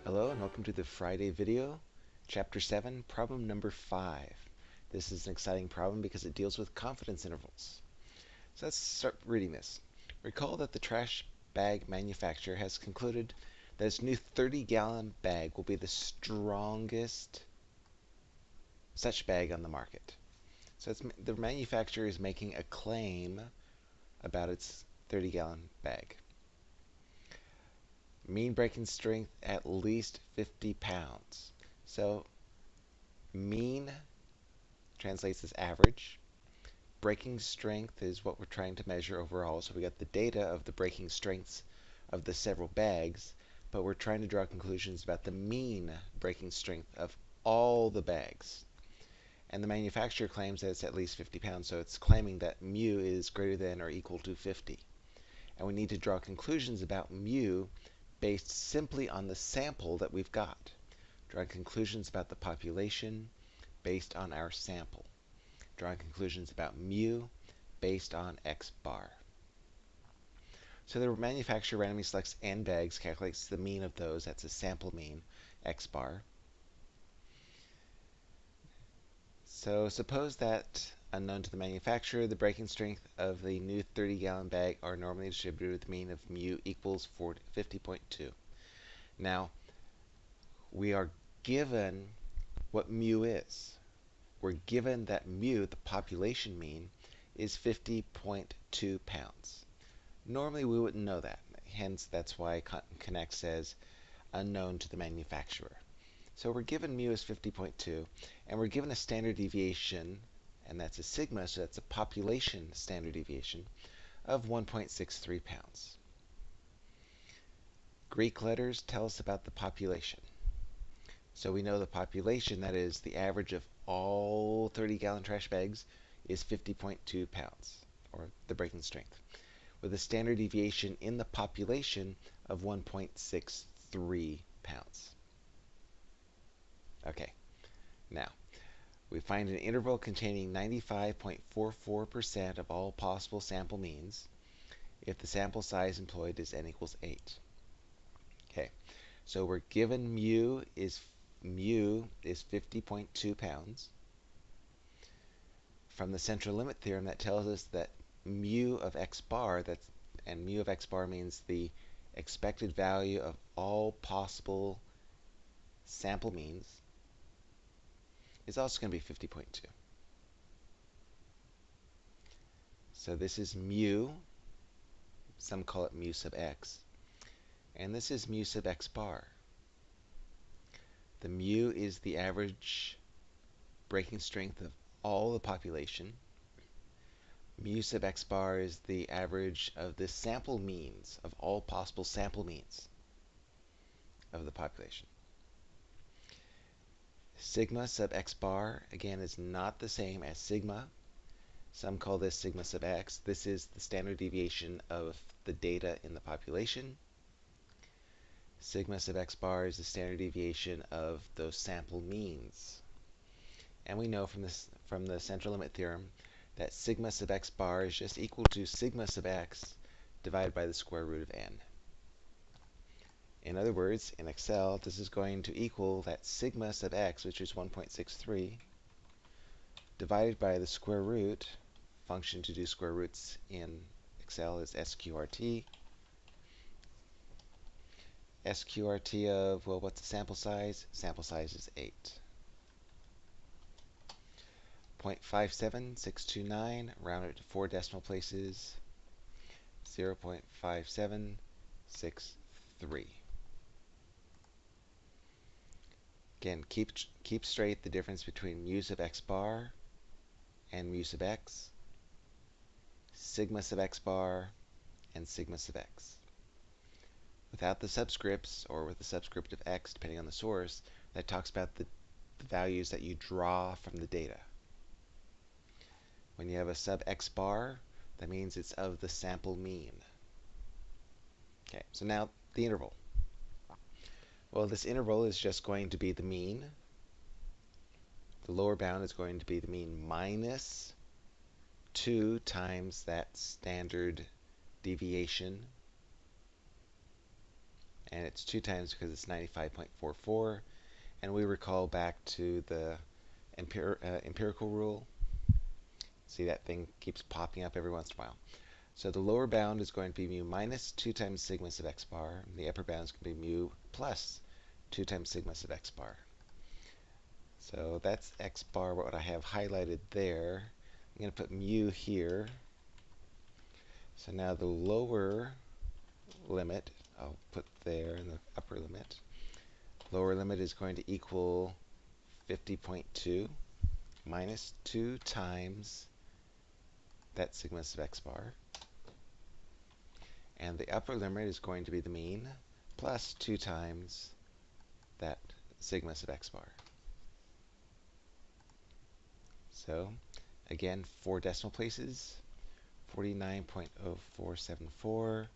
Hello and welcome to the Friday video, Chapter 7, Problem number 5. This is an exciting problem because it deals with confidence intervals. So let's start reading this. Recall that the trash bag manufacturer has concluded that its new 30-gallon bag will be the strongest such bag on the market. So the manufacturer is making a claim about its 30-gallon bag. Mean breaking strength at least 50 pounds. So mean translates as average. Breaking strength is what we're trying to measure overall. So we got the data of the breaking strengths of the several bags, but we're trying to draw conclusions about the mean breaking strength of all the bags. And the manufacturer claims that it's at least 50 pounds, so it's claiming that mu is greater than or equal to 50. And we need to draw conclusions about mu based simply on the sample that we've got. Drawing conclusions about the population based on our sample. Drawing conclusions about mu based on x bar. So the manufacturer randomly selects n bags, calculates the mean of those, that's a sample mean, x bar. So suppose that, unknown to the manufacturer, the breaking strength of the new 30-gallon bag are normally distributed with a mean of mu equals 50.2. Now, we are given what mu is. We're given that mu, the population mean, is 50.2 pounds. Normally we wouldn't know that. Hence, that's why Connect says unknown to the manufacturer. So we're given mu is 50.2, and we're given a standard deviation, and that's a sigma, so that's a population standard deviation, of 1.63 pounds. Greek letters tell us about the population. So we know the population, that is the average of all 30-gallon trash bags, is 50.2 pounds, or the breaking strength, with a standard deviation in the population of 1.63 pounds. Okay, now we find an interval containing 95.44% of all possible sample means if the sample size employed is n equals 8. Okay, so we're given mu is 50.2 pounds. From the central limit theorem, that tells us that mu of x bar, and mu of x bar means the expected value of all possible sample means, is also going to be 50.2. So this is mu, some call it mu sub x, and this is mu sub x bar. The mu is the average breaking strength of all the population. Mu sub x bar is the average of the sample means, of all possible sample means of the population. Sigma sub x bar, again, is not the same as sigma. Some call this sigma sub x. This is the standard deviation of the data in the population. Sigma sub x bar is the standard deviation of those sample means. And we know from the central limit theorem that sigma sub x bar is just equal to sigma sub x divided by the square root of n. In other words, in Excel, this is going to equal that sigma sub x, which is 1.63, divided by the square root. Function to do square roots in Excel is sqrt. Sqrt of, well, what's the sample size? Sample size is 8. 0.57629, rounded to 4 decimal places, 0.5763. Again, keep straight the difference between mu sub x bar and mu sub x, sigma sub x bar, and sigma sub x. Without the subscripts, or with the subscript of x, depending on the source, that talks about the values that you draw from the data. When you have a sub x bar, that means it's of the sample mean. Okay, so now the interval. Well, this interval is just going to be the mean. The lower bound is going to be the mean minus 2 times that standard deviation and it's 2 times because it's 95.44. And we recall back to the empirical rule. See, that thing keeps popping up every once in a while. So the lower bound is going to be mu minus 2 times sigma sub x bar. And the upper bound is going to be mu plus 2 times sigma sub x bar. So that's x bar, what I have highlighted there. I'm going to put mu here. So now the lower limit, I'll put there in the upper limit. Lower limit is going to equal 50.2 minus 2 times that sigma sub x bar. And the upper limit is going to be the mean plus 2 times that sigma sub x bar. So again, 4 decimal places, 49.0474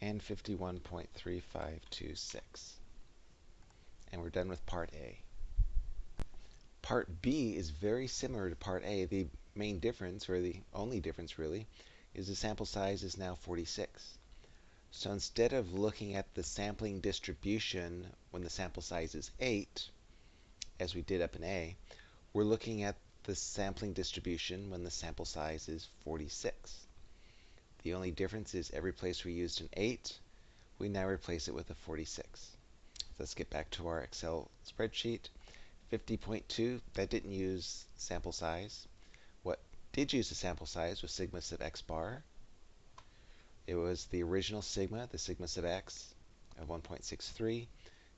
and 51.3526. And we're done with part A. Part B is very similar to part A. The main difference, or the only difference really, is the sample size is now 46. So instead of looking at the sampling distribution when the sample size is 8, as we did up in A, we're looking at the sampling distribution when the sample size is 46. The only difference is every place we used an 8, we now replace it with a 46. Let's get back to our Excel spreadsheet. 50.2, that didn't use sample size. What did use the sample size was sigma sub x bar. It was the original sigma, the sigma sub x of 1.63,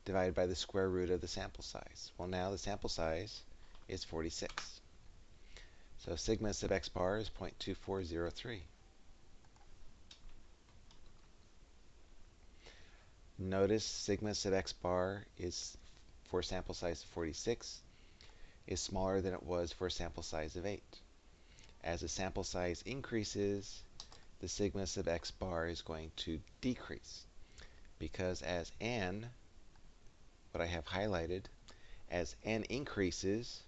divided by the square root of the sample size. Well, now the sample size is 46. So sigma sub x bar is 0.2403. Notice sigma sub x bar is, for sample size of 46, is smaller than it was for a sample size of 8. As the sample size increases, the sigma sub x bar is going to decrease, because as n, what I have highlighted, as n increases,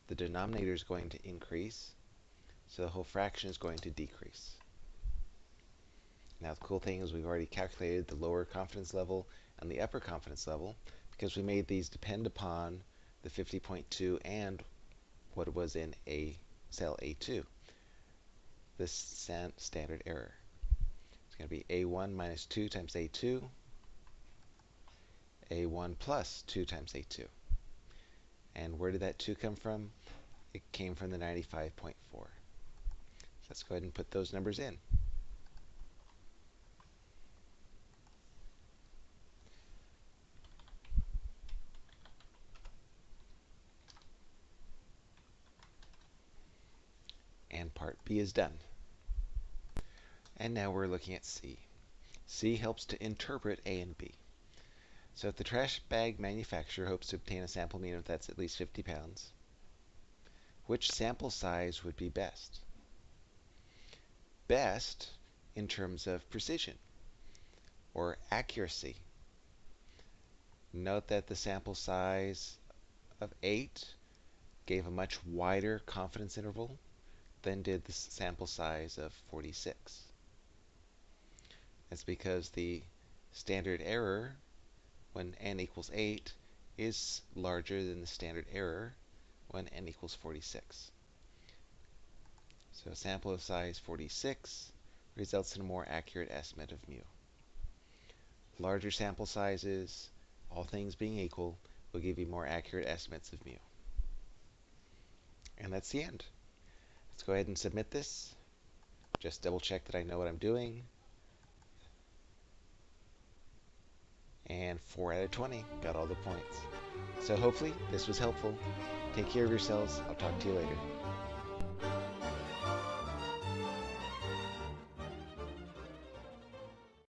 the denominator is going to increase, so the whole fraction is going to decrease. Now the cool thing is we've already calculated the lower confidence level and the upper confidence level, because we made these depend upon the 50.2 and what was in cell A2, this standard error. It's going to be A1 minus 2 times A2, A1 plus 2 times A2. And where did that 2 come from? It came from the 95.4. So let's go ahead and put those numbers in. And part B is done. And now we're looking at C. C helps to interpret A and B. So if the trash bag manufacturer hopes to obtain a sample mean that's at least 50 pounds, which sample size would be best? Best in terms of precision or accuracy. Note that the sample size of 8 gave a much wider confidence interval than did the sample size of 46. That's because the standard error when n equals 8 is larger than the standard error when n equals 46. So sample of size 46 results in a more accurate estimate of mu. Larger sample sizes, all things being equal, will give you more accurate estimates of mu. And that's the end. Let's go ahead and submit this. Just double check that I know what I'm doing. And 4 out of 20, got all the points. So hopefully this was helpful. Take care of yourselves. I'll talk to you later.